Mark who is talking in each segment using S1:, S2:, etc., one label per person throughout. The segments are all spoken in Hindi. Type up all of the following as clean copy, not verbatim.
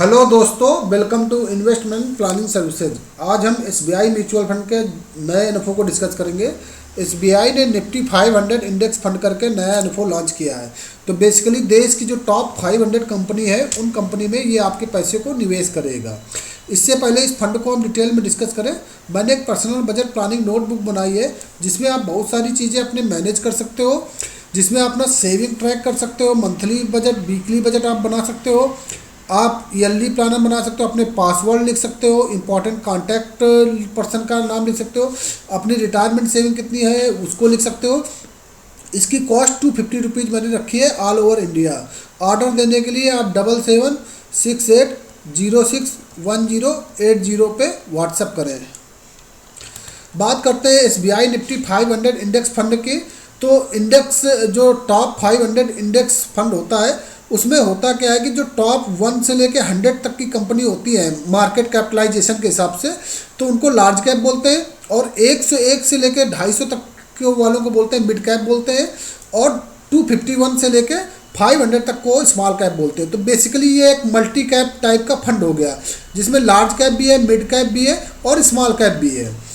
S1: हेलो दोस्तों, welcome to investment planning services. आज हम एसबीआई म्यूचुअल फंड के नए इन्फो को डिस्कस करेंगे। एसबीआई ने निफ्टी 500 इंडेक्स फंड करके नया इन्फो लॉन्च किया है। तो बेसिकली देश की जो टॉप 500 कंपनी है उन कंपनी में ये आपके पैसे को निवेश करेगा। इससे पहले इस फंड को हम डिटेल में डिस्कस करें, मैंने एक पर्सनल बजट प्लानिंग नोटबुक बनाई है जिसमें आप बहुत सारी चीज़ें अपने मैनेज कर सकते हो, जिसमें आप अपना सेविंग ट्रैक कर सकते हो, मंथली बजट, वीकली बजट आप बना सकते हो, आप ईयरली प्लानर बना सकते हो, अपने पासवर्ड लिख सकते हो, इंपॉर्टेंट कॉन्टैक्ट पर्सन का नाम लिख सकते हो, अपनी रिटायरमेंट सेविंग कितनी है उसको लिख सकते हो। इसकी कॉस्ट 250 रुपीज़ मैंने रखी है ऑल ओवर इंडिया। ऑर्डर देने के लिए आप 7768061080 पे व्हाट्सअप करें। बात करते हैं एसबीआई निफ्टी 500 इंडेक्स फंड की। तो इंडेक्स जो टॉप 500 इंडेक्स फंड होता है उसमें होता क्या है कि जो टॉप 1 से लेके 100 तक की कंपनी होती है मार्केट कैपिटलाइजेशन के हिसाब से, तो उनको लार्ज कैप बोलते हैं, और 101 से लेके 250 तक के वालों को बोलते हैं मिड कैप बोलते हैं, और 251 से लेके 500 तक को स्मॉल कैप बोलते हैं। तो बेसिकली ये एक मल्टी कैप टाइप का फंड हो गया जिसमें लार्ज कैप भी है, मिड कैप भी है और स्मॉल कैप भी है।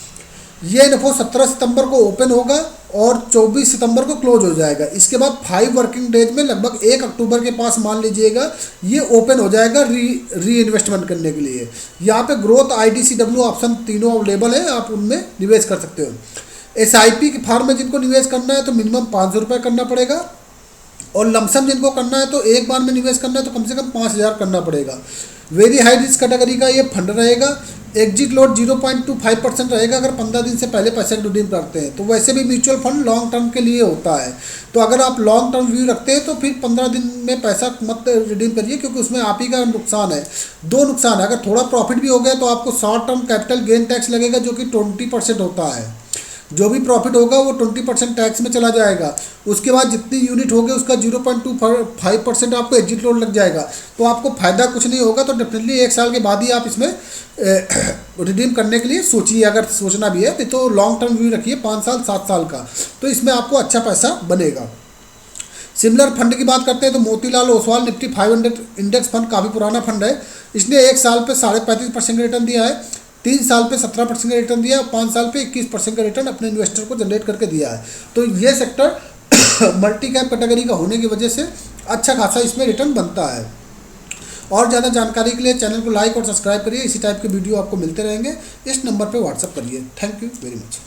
S1: ये इन्फो 17 सितंबर को ओपन होगा और 24 सितंबर को क्लोज हो जाएगा। इसके बाद 5 वर्किंग डेज में लगभग 1 अक्टूबर के पास मान लीजिएगा ये ओपन हो जाएगा री इन्वेस्टमेंट करने के लिए। यहाँ पे ग्रोथ, IDCW ऑप्शन तीनों अवेलेबल है, आप उनमें निवेश कर सकते हो। SIP के फार्म में जिनको निवेश करना है तो मिनिमम 500 रुपये करना पड़ेगा, और लमसम जिनको करना है तो एक बार में निवेश करना है तो कम से कम 5000 करना पड़ेगा। वेरी हाई रिस्क कैटेगरी का ये फंड रहेगा। एग्जिट लोड 0.25% रहेगा अगर 15 दिन से पहले पैसे रिडीम करते हैं। तो वैसे भी म्यूचुअल फंड लॉन्ग टर्म के लिए होता है, तो अगर आप लॉन्ग टर्म व्यू रखते हैं तो फिर 15 दिन में पैसा मत रिडीम करिए, क्योंकि उसमें आप ही का नुकसान है। दो नुकसान है, अगर थोड़ा प्रॉफिट भी हो गया तो आपको short term capital gain tax लगेगा जो कि 20% होता है। जो भी प्रॉफिट होगा वो 20% टैक्स में चला जाएगा। उसके बाद जितनी यूनिट होगी उसका 0.25% आपको एग्जिट लोड लग जाएगा। तो आपको फ़ायदा कुछ नहीं होगा। तो डेफिनेटली 1 साल के बाद ही आप इसमें रिडीम करने के लिए सोचिए, अगर सोचना भी है तो लॉन्ग टर्म व्यू रखिए 5 साल 7 साल का, तो इसमें आपको अच्छा पैसा बनेगा। सिमिलर फंड की बात करते हैं तो Motilal Oswal Nifty 500 index fund काफ़ी पुराना फंड है। इसने 1 साल पे 35.5% का रिटर्न दिया है, 3 साल पे 17% का रिटर्न दिया है, 5 साल पे 21% का रिटर्न अपने इन्वेस्टर को जनरेट करके दिया है। तो ये सेक्टर मल्टी कैप कैटेगरी का होने की वजह से अच्छा खासा इसमें रिटर्न बनता है। और ज़्यादा जानकारी के लिए चैनल को लाइक और सब्सक्राइब करिए। इसी टाइप के वीडियो आपको मिलते रहेंगे। इस नंबर पे व्हाट्सअप करिए। Thank you very much.